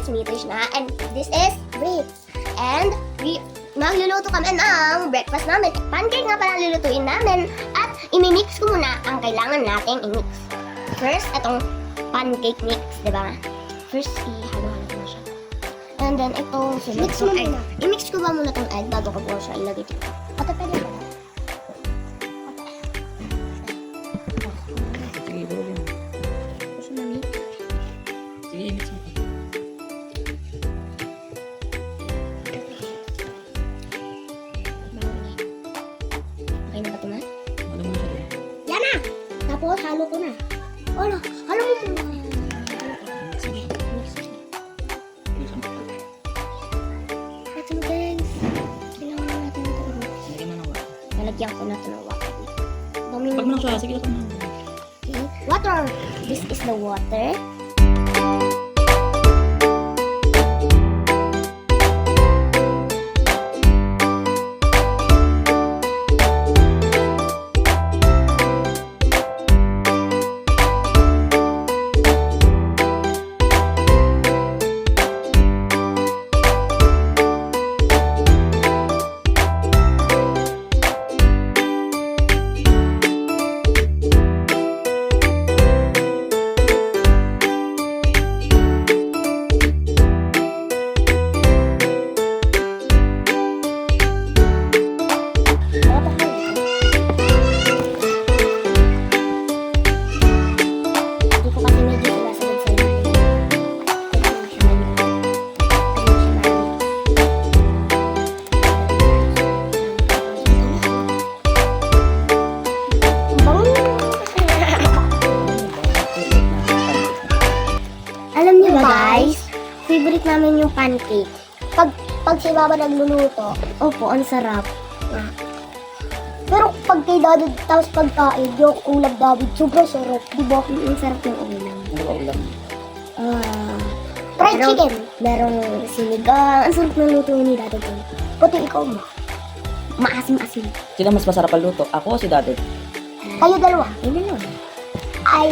meters na. And this is brief. And magluluto kami ng breakfast namin. Pancake nga pala lulutuin namin. At imimix ko muna ang kailangan nating i-mix. First, itong pancake mix, di ba? First, ihalo-halo ko na siya. And then, ito, mix mo muna. I-mix ko ba muna itong egg bago ko po siya ilagay dito? Ate, pwede ba? Sige, gawin mo. Gusto na mix? Sige, mix mo. Okay na ba ito na? Ano mo siya doon? Yan na! Tapos, halo ko na. Halo, halo mo muna. Sige, mix ko. Mix mo. Ito na guys. Kailangan na natin ito. Lagyan mo ng water. Nalagyan ko na ito ng water. Pag mo lang siya, sige lang naman. Okay. Water! This is the water. Alam niyo ba guys, favorite namin yung pancake. Pag si Baba nagluluto, opo, ang sarap. Pero pag kay David, tapos pagkain, yung ulam David, sobrang sarap, di ba? Ang sarap yung ulam. Ano ba ulam? Fried chicken. Merong sinigang. Ang sarap ng luto ni David. Pati ikaw mo. Maasim-asim. Sino mas masarap ang luto? Ako o si Daddy? Kayo dalawa. Ayun na yun. Ay.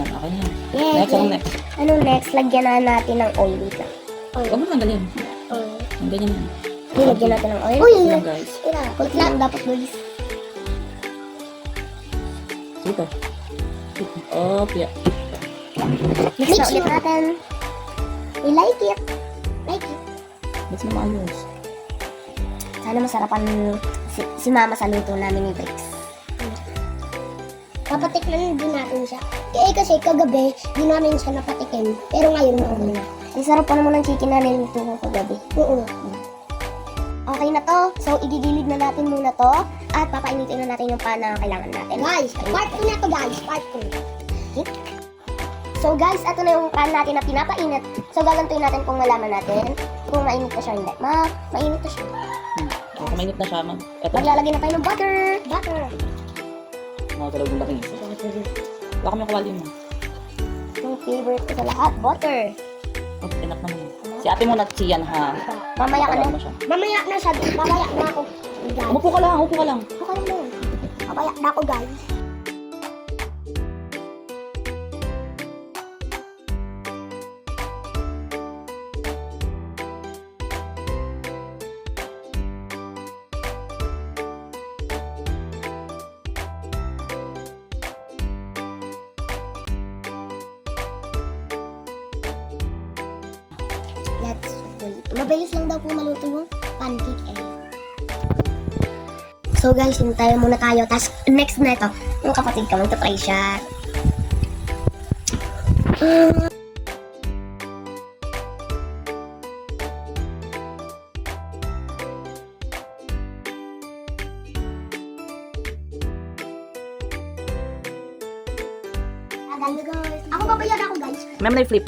Ako na. Yes, Next, ano next? Ano next? Lagyan na natin ng oil. Wait lang. Oil. Huwag mo tanggalin. Oil. Ang ganyan yan. Lagyan natin ng oil. Wait lang, guys. Wait lang. Dapat guys. Sige. Oh, yeah. Mix na ulit natin. We like it. Like it. Mix mo maayos. Sana masarapan si Mama sa luto namin ni Brix. Papatikman din natin siya. Kasi kagabi, di namin siya napatikin. Pero ngayon, okay na. Ang sarap pa naman ng chicken na niluto ko kagabi. Oo. Okay na to. So, igigilid na natin muna to. At papainitin na natin yung pan na kailangan natin. Guys, part 2 na to guys. Part 2. Okay? So guys, ito na yung pan natin na pinapainit. So, gagantuin natin kung malaman natin kung mainit na siya o hindi. Mainit na siya. Kung mainit na siya, eto. Maglalagay na tayo ng butter. Butter. Mga talagang laki. Wala kami kawali mo. Yung favorite ko sa lahat, butter. Oh, pinak naman. Si ate mo natsiyan ha. Mamaya ka na. Pakain mo siya. Mamaya na siya. Mamaya na ako. Guys. Umupo ka lang, umupo ka lang. Okay na yun. Mamaya na ako guys. Let's wait. Mabilis lang daw po maluto yung pancake eh. So guys, hintayin muna tayo. Tapos next na ito, yung kapatid ko, magta-try siya. Guys. Ako babayad ako guys. Ma'am, na-flip.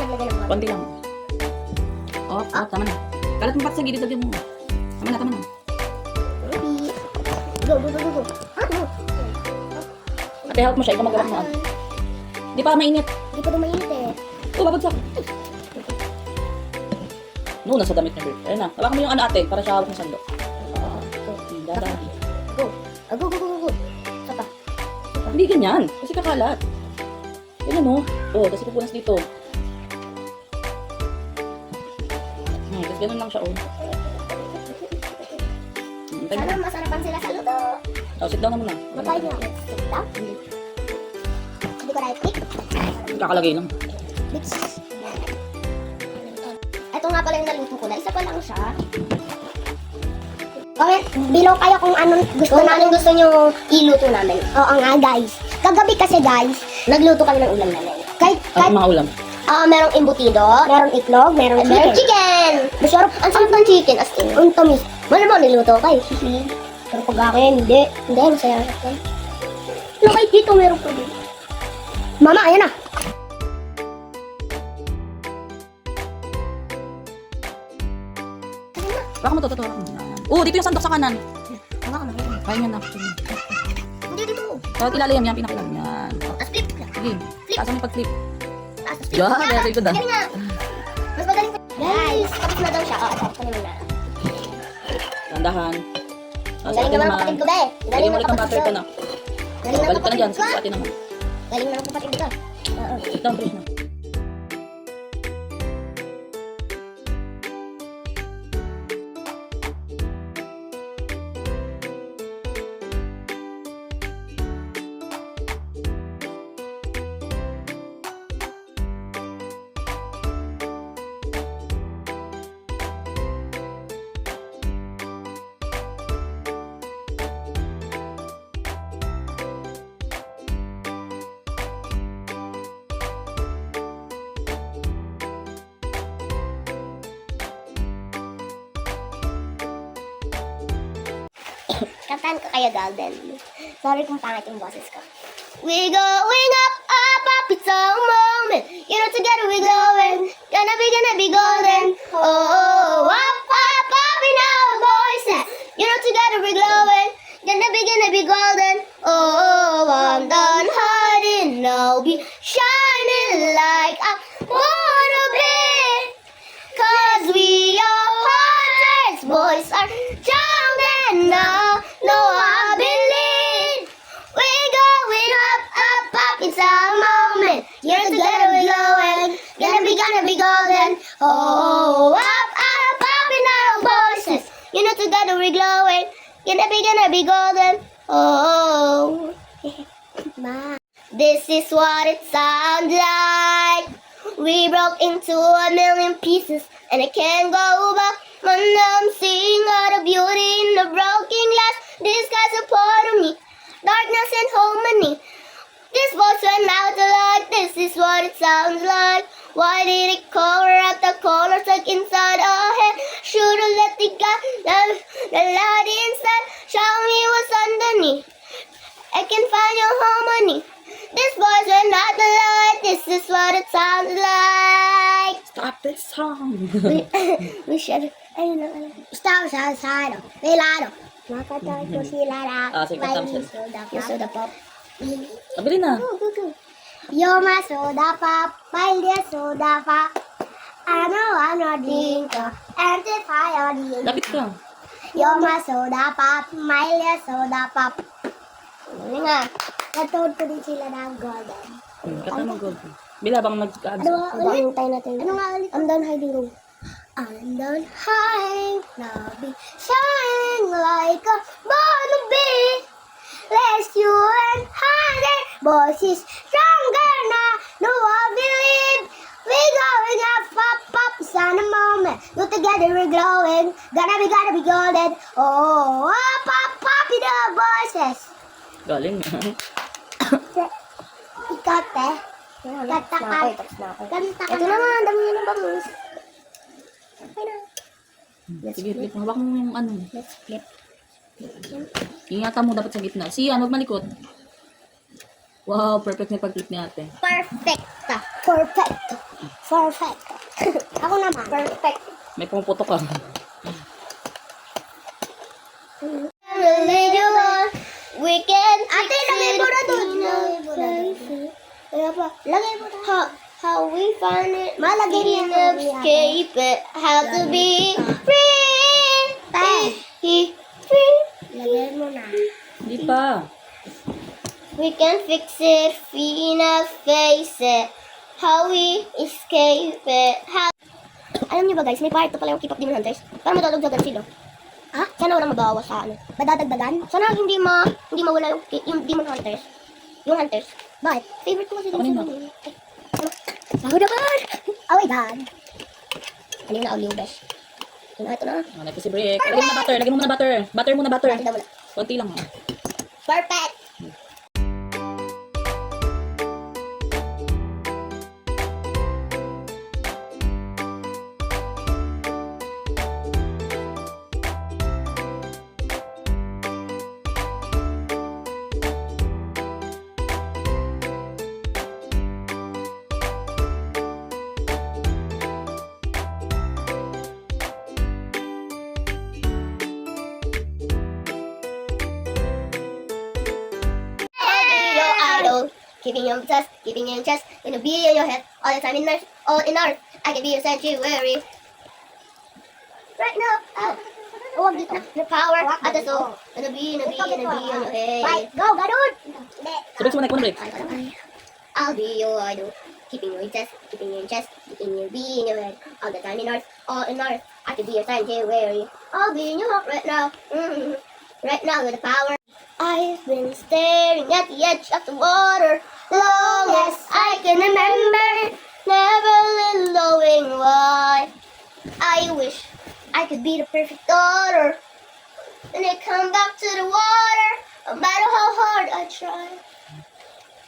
naglagay ng Konti lang. Oh, tama na. Kalat mo pati sa gilid, lagyan mo. Tama na, tama na. Go. Ate, help mo siya. Ikaw magawa mo. Di pa mainit. Hindi pa dumayinit eh. Oh, babagsak. No, nasa damit niya, Bert. Ayun na. Hawakan mo yung ano ate, para siya hawak ng sando. Dada. Go. Go. Sapa. Hindi ganyan. Kasi kakalat. Yan ano. Oh, kasi pupunas dito. Tapos ganun lang siya, oh. Hintay Sana mo. masarapan sila sa luto. Oh, sit down na muna. Makain na. Sit down. Hindi ko right click. Kakalagay lang. Lips. Ito nga pala yung naluto ko na. Isa pa lang siya. Comment below kayo kung anong gusto nyo iluto namin. Oo nga guys. Kagabi kasi guys, nagluto kami ng ulam namin. Kahit Mga ulam. merong embutido, merong itlog, merong chicken. Masarap. Ang sarap ng chicken as in. Ang tamis. Malamang niluto kay. Pero pag akin, hindi. Hindi, masaya ako. Ano kahit dito meron pa din. Mama, ayan na. Baka mo to. Oh, dito yung sandok sa kanan. Mama, ano yun? Kaya niya na. Hindi dito. Tawag ilalim yan, pinakailam yan. As flip. Sige. Taas mo pag-flip. As flip. Yeah, very good ah. Galing nga. Mas magaling ko. Guys, tapos na daw siya. Tapos ko naman na. Tandahan. Ang galing naman ang kapatid ko, be. Ang Galing galing mo ng ulit ang kapatid butter ko. ka na. Galing ng Balik ka na dyan. kapatid ko. Sa atin naman. Galing na ng kapatid ko. Oo. Sit down, please na. Kantahan ko kayo, Golden. Sorry kung pangit yung boses ko. We going up, up, it's a moment. You know, together we glowing. Gonna be golden. Oh, up, in our voices. You know, together we glowing. Gonna be golden. Oh, I'm done hiding now. Be shining like I wanna be. Cause we are hunters, boys are jumping now. No, I believe we're going up, it's a moment. You're together we're glowing, gonna be golden. Oh, up, in our voices. You know, together we're glowing, gonna be golden. Oh, Ma. This is what it sounds like. We broke into a million pieces, and I can't go back. When I'm seeing all the beauty in the broken glass, this guy's a part of me, darkness and harmony. This voice went out the light, this is what it sounds like. Why did it cover up the colors like inside our head? Should've let it go, the light inside, show me what's underneath. I can find your harmony. This voice went out the light, this is what it sounds like. Stop this song. We should, stop outside, Milano. Makatayo sila na. Sige, tama siya. Yung soda pop. Abilin na. You're my soda pop, my dear soda pop. I know I'm not drinker, amplify on you. Lapit ka. You're my soda pop, my dear soda pop. Ano nga, natuod ko din sila ng golden. Kata mo gold. Bila bang nag-abs. Ano nga natin? Ano nga ulit? I'm done hiding room. I'm done hiding, now be shining like a bumblebee. Lest you and hiding, boys is stronger now. No, I believe we going up, it's on a moment. You together we're glowing, gonna be golden. Oh, up, in the voices. Galing. Ikaw, te. Kanta ka. Kanta ka. Ito naman, dami nyo ng bangus. Okay na. Sige, flip. Hawak mo yung ano. Let's flip. Ingatan mo dapat sa gitna. Si Ian, huwag malikot. Wow, perfect na yung pag-flip ni ate. Perfecta. Perfecto. Perfecto. Ako naman. Perfect. May pumuputok ka. Weekend. Ate, lagay mo na doon. Kaya pa, lagay mo na. How we find it. Malagay rin escape it. How to be free. Free. Lagay mo na. Hindi pa. We can fix it, finna face it. How we escape it. How... Alam niyo ba guys, may part 2 pala yung Keep Up Demon Hunters. Para madadagdagan sila. Ha? Sana walang mabawas sa ano. Madadagdagan? Sana hindi mawala yung Demon Hunters. Yung Hunters. Bakit? Favorite ko kasi Ako din rin, sila. Sahod ako! Oh my god! Ano yung na-audio best? Ito na. Ano ito si Brick. Lagyan mo na butter. Lagyan mo muna butter. Butter muna, butter. Bakit daw wala? Konti lang. Perfect! Keeping your chest, gonna be in your head all the time in earth, all in earth. I can be your sanctuary. Right now, oh, the power at the soul, gonna be on your head. Right, go, ganun! So, Brick, muna, ikaw na Brick. I'll be your idol, keeping your chest, keeping your be in your head all the time in earth, all in earth. I can be your sanctuary. I'll be in your heart right now. Right now with the power. I've been staring at the edge of the water long as I can remember, never really knowing why. I wish I could be the perfect daughter and then come back to the water, no matter how hard I try.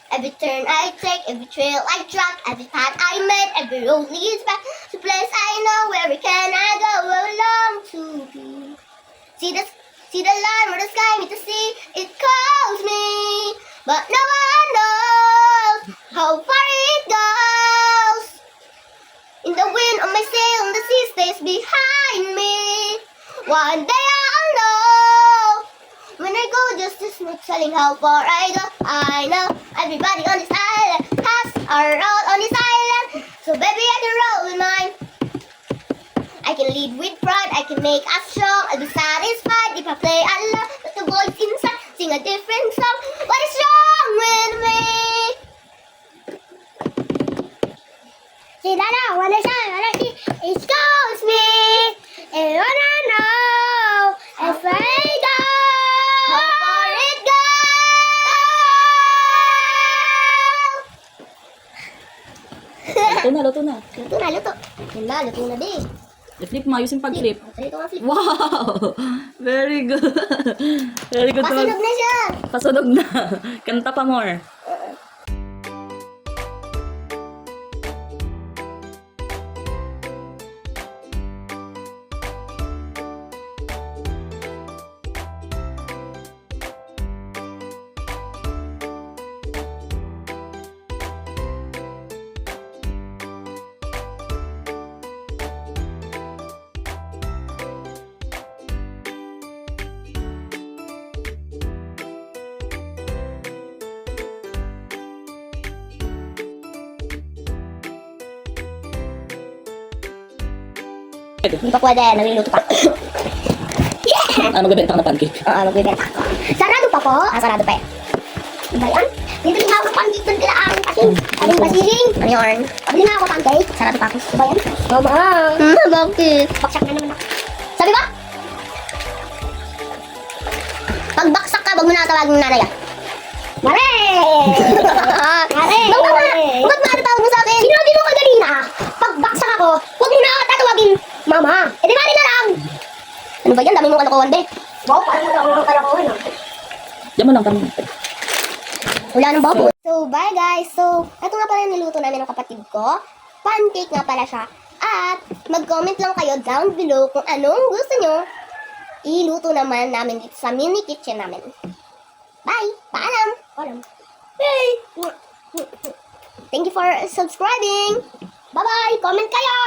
Every turn I take, every trail I track, every path I made, every road leads back to a place I know. Where can I go? Where I long to be. See the line where the sky meets the sea, it calls me, but no one knows how far it goes. In the wind on my sail, and the sea stays behind me. One day I'll know, when I go just to smooth sailing how far I go. I know everybody on this island has a role on this island, so baby I can roll with mine. I can lead with pride, I can make us strong. I'll be satisfied if I play alone. Let the voice inside sing a different song. What is wrong with me? Sila na, wala siya, wala siya. It calls me, and wanna know if I go, how far it goes. Luto na. Luto. Yan na, luto na din. I-flip mo, ayusin pag-flip. Ito nga flip. Wow! Very good. Very good. Pasunog na siya. Pasunog na. Kanta pa more. Hindi pa pwede, naluluto pa. Ano, magbebenta ka na pancake? Oo, magbibenta ako. Sarado pa po? Sarado pa eh. Ano ba yan? Bibili nga ako ng pancake doon kila aking pasing. Aking pasiling. Ano yun? Bibili nga ako pancake. Sarado pa ako. Ano ba yan? Mama. Bakit? Baksak na naman ako. Sabi ba? Pag baksak ka, wag mo na tawagin ng nanay ah. Mare! Mare! Ba't nga tawag mo sa akin? Sinabi mo kanina, pag baksak ako, wag mo na tatawagin mama. E di mali na lang. Ano ba yan? Dami mong kalokohan, be. Wow, parang wala akong kalokohan. Diyan mo lang kami. Wala nang babo. So, bye guys. So, ito nga pala yung niluto namin ng kapatid ko. Pancake nga pala siya. At, mag-comment lang kayo down below kung anong gusto nyo iluto naman namin dito sa mini kitchen namin. Bye! Paalam! Yay! Thank you for subscribing. Bye-bye. Comment kayo.